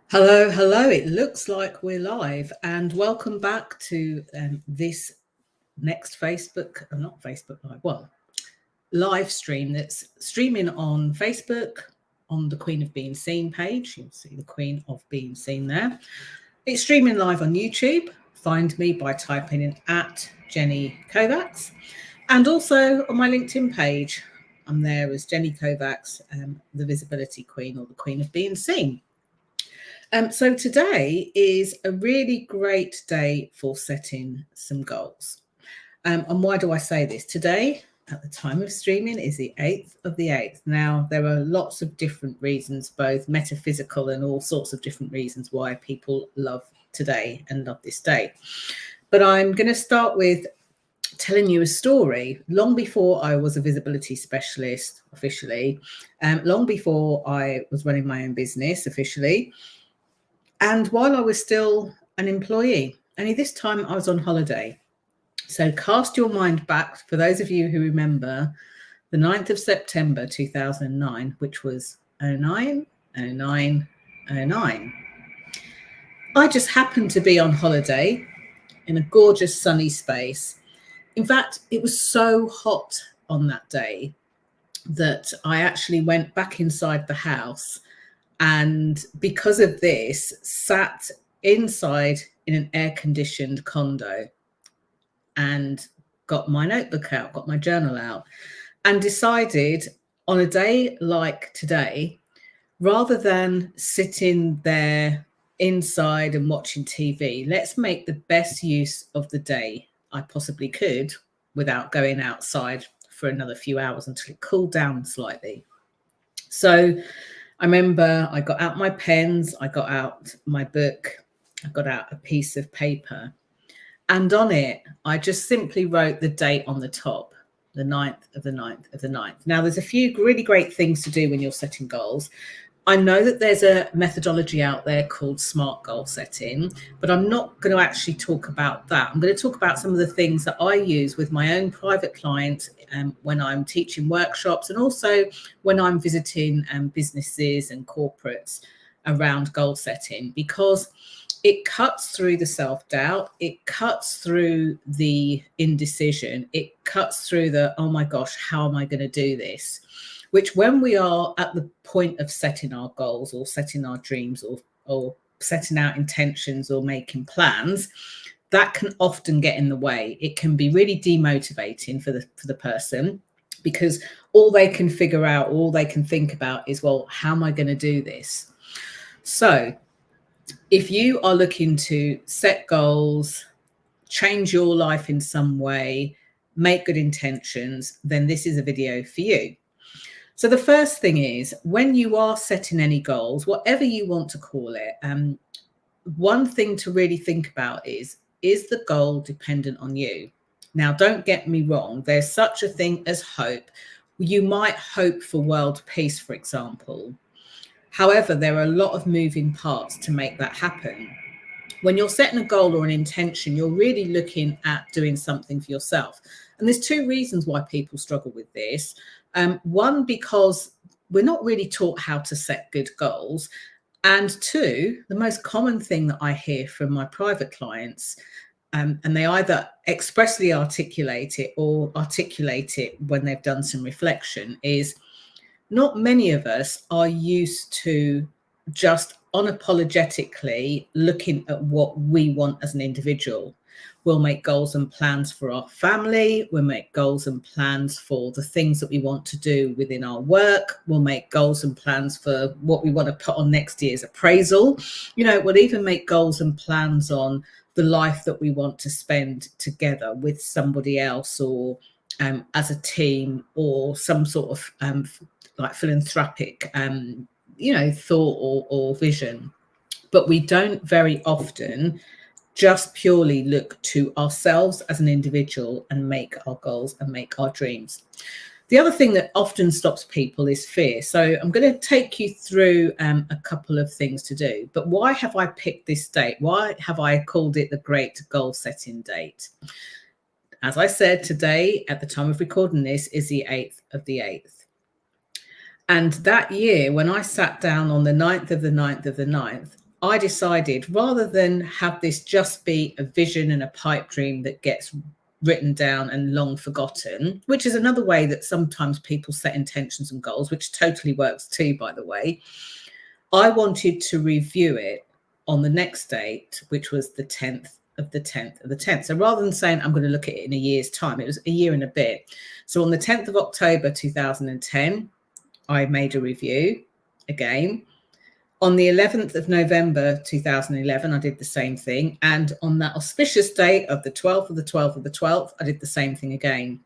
Hello, hello. It looks like we're live, and welcome back to this next not Facebook Live, live stream that's streaming on Facebook on the Queen of Being Seen page. You'll see the Queen of Being Seen there. It's streaming live on YouTube. Find me by typing in at Jenny Kovacs, and also on my LinkedIn page. I'm there as Jenny Kovacs, the Visibility Queen, or the Queen of Being Seen. So today is a really great day for setting some goals. And why do I say this? Today, at the time of streaming, is the 8th of the 8th. Now, there are lots of different reasons, both metaphysical and all sorts of different reasons why people love today and love this day. But I'm going to start with telling you a story. Long before I was a visibility specialist officially, long before I was running my own business officially, and while I was still an employee. Only this time I was on holiday. So cast your mind back, for those of you who remember, the 9th of September 2009, which was 09, 09, 09. I just happened to be on holiday in a gorgeous sunny space. In fact, it was so hot on that day that I actually went back inside the house, and because of this, sat inside in an air-conditioned condo and got my notebook out, got my journal out, and decided on a day like today, rather than sitting there inside and watching TV, let's make the best use of the day I possibly could without going outside for another few hours until it cooled down slightly. So I remember I got out my pens, I got out my book, I got out a piece of paper, and on it, I just simply wrote the date on the top, the 9th of the 9th of the 9th. Now, there's a few really great things to do when you're setting goals. I know that there's a methodology out there called SMART goal setting, but I'm not going to actually talk about that. I'm going to talk about some of the things that I use with my own private clients when I'm teaching workshops, and also when I'm visiting businesses and corporates around goal setting, because it cuts through the self-doubt, it cuts through the indecision, it cuts through the, oh my gosh, how am I going to do this? Which, when we are at the point of setting our goals or setting our dreams or setting out intentions or making plans, that can often get in the way. It can be really demotivating for the person, because all they can figure out, all they can think about is, well, how am I going to do this? So if you are looking to set goals, change your life in some way, make good intentions, then this is a video for you. So the first thing is, when you are setting any goals, whatever you want to call it, one thing to really think about is the goal dependent on you? Now, don't get me wrong, there's such a thing as hope. You might hope for world peace, for example. However, there are a lot of moving parts to make that happen. When you're setting a goal or an intention, you're really looking at doing something for yourself. And there's two reasons why people struggle with this. One, because we're not really taught how to set good goals. And two, the most common thing that I hear from my private clients, and they either expressly articulate it or articulate it when they've done some reflection, is not many of us are used to just unapologetically looking at what we want as an individual. We'll make goals and plans for our family. We'll make goals and plans for the things that we want to do within our work. We'll make goals and plans for what we want to put on next year's appraisal. We'll even make goals and plans on the life that we want to spend together with somebody else, or as a team, or some sort of like philanthropic thought or vision. But we don't very often just purely look to ourselves as an individual and make our goals and make our dreams. The other thing that often stops people is fear. So I'm going to take you through a couple of things to do. But why have I picked this date? Why have I called it the Great Goal Setting Date? As I said, today, at the time of recording this, is the 8th of the 8th. And that year, when I sat down on the 9th of the 9th of the 9th, I decided, rather than have this just be a vision and a pipe dream that gets written down and long forgotten, which is another way that sometimes people set intentions and goals, which totally works too, by the way. I wanted to review it on the next date, which was the 10th of the 10th of the 10th. So rather than saying I'm going to look at it in a year's time, it was a year and a bit. So on the 10th of October 2010, I made a review again. On the 11th of November 2011, I did the same thing. And on that auspicious date of the 12th of the 12th of the 12th, I did the same thing again.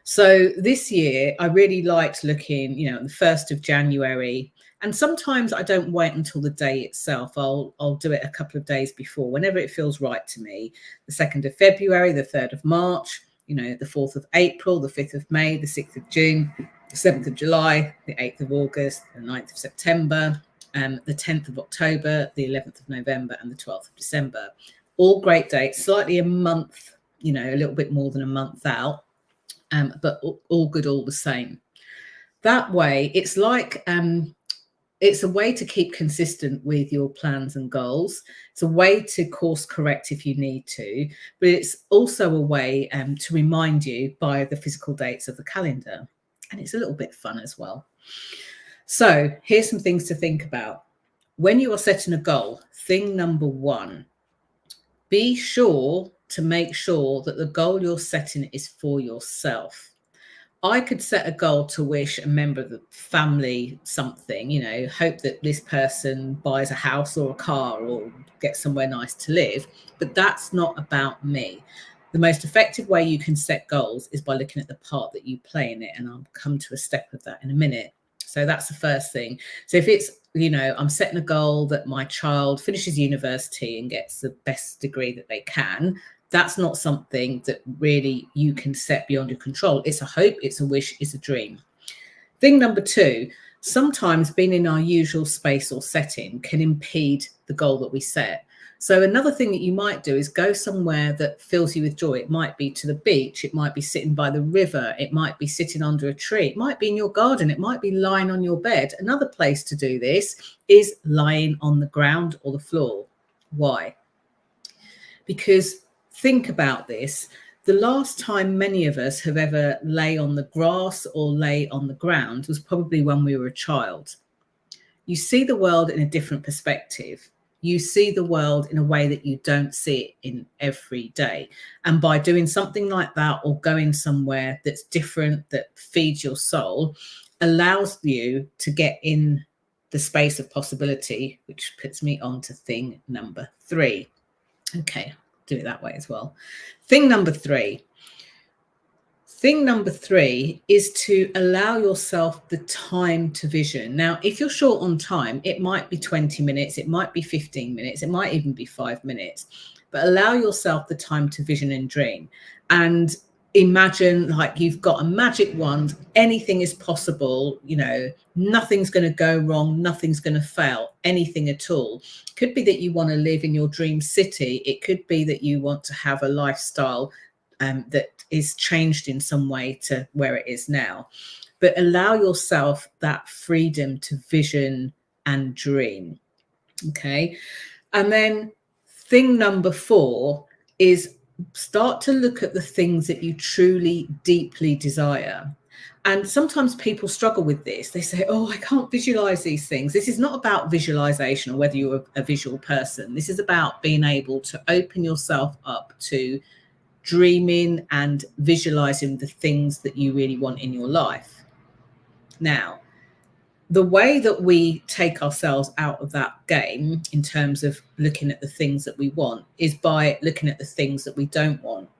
So this year, I really liked looking, you know, the 1st of January. And sometimes I don't wait until the day itself. I'll do it a couple of days before, whenever it feels right to me. The 2nd of February, the 3rd of March, you know, the 4th of April, the 5th of May, the 6th of June, the 7th of July, the 8th of August, the 9th of September, the 10th of October, the 11th of November, and the 12th of December. All great dates, slightly a month, you know, a little bit more than a month out, but all good all the same. That way, it's like, it's a way to keep consistent with your plans and goals. It's a way to course correct if you need to, but it's also a way to remind you by the physical dates of the calendar. And it's a little bit fun as well. So here's some things to think about. When you are setting a goal, thing number one, be sure to make sure that the goal you're setting is for yourself. I could set a goal to wish a member of the family something, you know, hope that this person buys a house or a car or gets somewhere nice to live, but that's not about me. The most effective way you can set goals is by looking at the part that you play in it, and I'll come to a step of that in a minute. So that's the first thing. So if it's, you know, I'm setting a goal that my child finishes university and gets the best degree that they can, that's not something that really you can set beyond your control. It's a hope, it's a wish, it's a dream. Thing number two, sometimes being in our usual space or setting can impede the goal that we set. So another thing that you might do is go somewhere that fills you with joy. It might be to the beach, it might be sitting by the river, it might be sitting under a tree, it might be in your garden, it might be lying on your bed. Another place to do this is lying on the ground or the floor. Why? Because think about this. The last time many of us have ever lay on the grass or lay on the ground was probably when we were a child. You see the world in a different perspective. You see the world in a way that you don't see it in every day. And by doing something like that or going somewhere that's different, that feeds your soul, allows you to get in the space of possibility, which puts me on to thing number three. Okay, do it that way as well. Thing number three. Thing number three is to allow yourself the time to vision. Now, if you're short on time, it might be 20 minutes, it might be 15 minutes, it might even be 5 minutes, but allow yourself the time to vision and dream. And imagine like you've got a magic wand, anything is possible, you know, nothing's going to go wrong, nothing's going to fail, anything at all. Could be that you want to live in your dream city. It could be that you want to have a lifestyle that is changed in some way to where it is now. But allow yourself that freedom to vision and dream. Okay. And then thing number four is start to look at the things that you truly, deeply desire. And sometimes people struggle with this. They say, oh, I can't visualize these things. This is not about visualization or whether you're a visual person. This is about being able to open yourself up to dreaming and visualizing the things that you really want in your life. Now, the way that we take ourselves out of that game in terms of looking at the things that we want is by looking at the things that we don't want.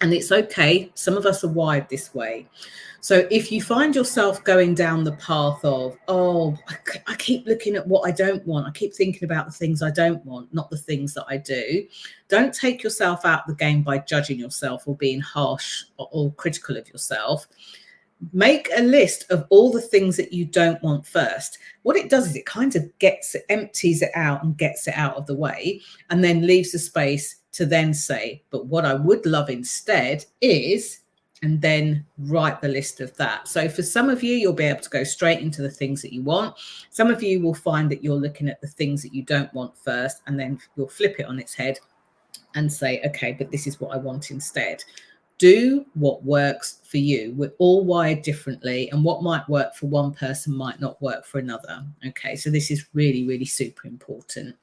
And it's okay. Some of us are wired this way. So if you find yourself going down the path of, oh, I keep looking at what I don't want, I keep thinking about the things I don't want, not the things that I do, don't take yourself out of the game by judging yourself or being harsh or critical of yourself. Make a list of all the things that you don't want first. What it does is it kind of empties it out and gets it out of the way, and then leaves the space to then say, but what I would love instead is and then write the list of that. So for some of you, you'll be able to go straight into the things that you want. Some of you will find that you're looking at the things that you don't want first, and then you'll flip it on its head and say, okay, but this is what I want instead. Do what works for you. We're all wired differently, and what might work for one person might not work for another. Okay, so this is really, really super important.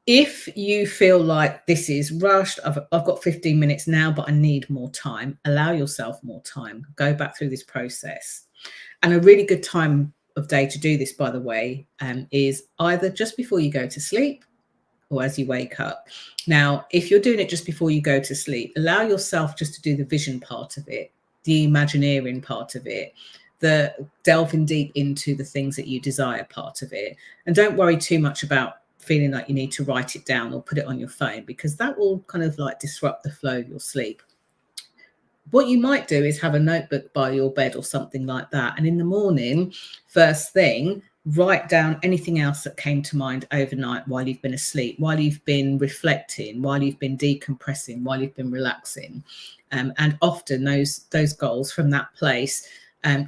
If you feel like this is rushed, I've got 15 minutes now, but I need more time, allow yourself more time. Go back through this process. And a really good time of day to do this, by the way, is either just before you go to sleep or as you wake up. Now, if you're doing it just before you go to sleep, allow yourself just to do the vision part of it, the imagineering part of it, the delving deep into the things that you desire part of it. And don't worry too much about feeling like you need to write it down or put it on your phone, because that will kind of like disrupt the flow of your sleep. What you might do is have a notebook by your bed or something like that. And in the morning, first thing, write down anything else that came to mind overnight while you've been asleep, while you've been reflecting, while you've been decompressing, while you've been relaxing. And often those goals from that place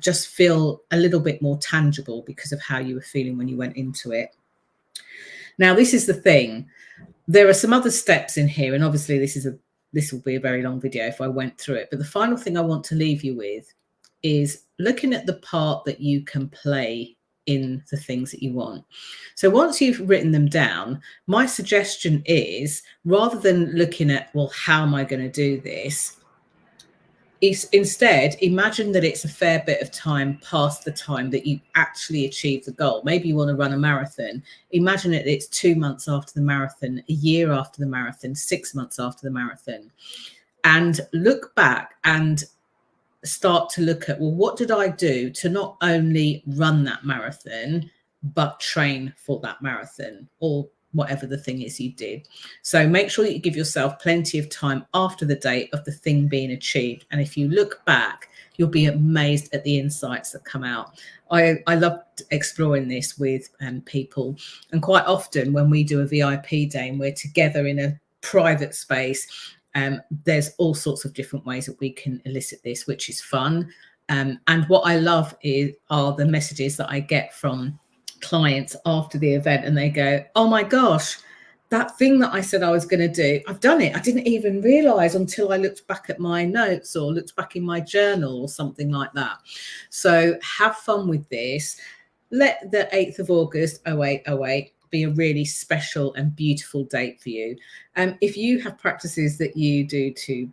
just feel a little bit more tangible because of how you were feeling when you went into it. Now, this is the thing. There are some other steps in here, and obviously this will be a very long video if I went through it. But the final thing I want to leave you with is looking at the part that you can play in the things that you want. So once you've written them down, my suggestion is, rather than looking at, well, how am I going to do this? Instead, imagine that it's a fair bit of time past the time that you actually achieve the goal. Maybe you want to run a marathon. Imagine that it's 2 months after the marathon, a year after the marathon, 6 months after the marathon, and look back and start to look at, well, what did I do to not only run that marathon, but train for that marathon, or whatever the thing is you did. So make sure that you give yourself plenty of time after the date of the thing being achieved. And if you look back, you'll be amazed at the insights that come out. I loved exploring this with people. And quite often when we do a VIP day and we're together in a private space, there's all sorts of different ways that we can elicit this, which is fun. And what I love are the messages that I get from clients after the event, and they go, oh my gosh, that thing that I said I was going to do, I've done it. I didn't even realize until I looked back at my notes or looked back in my journal or something like that. So have fun with this. Let the 8th of August 0808 be a really special and beautiful date for you. If you have practices that you do to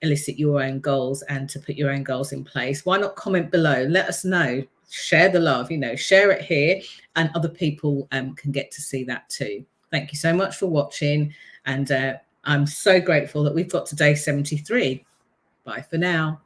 elicit your own goals and to put your own goals in place, why not comment below? Let us know. Share the love, share it here, and other people can get to see that too. Thank you so much for watching, and I'm so grateful that we've got to day 73. Bye for now.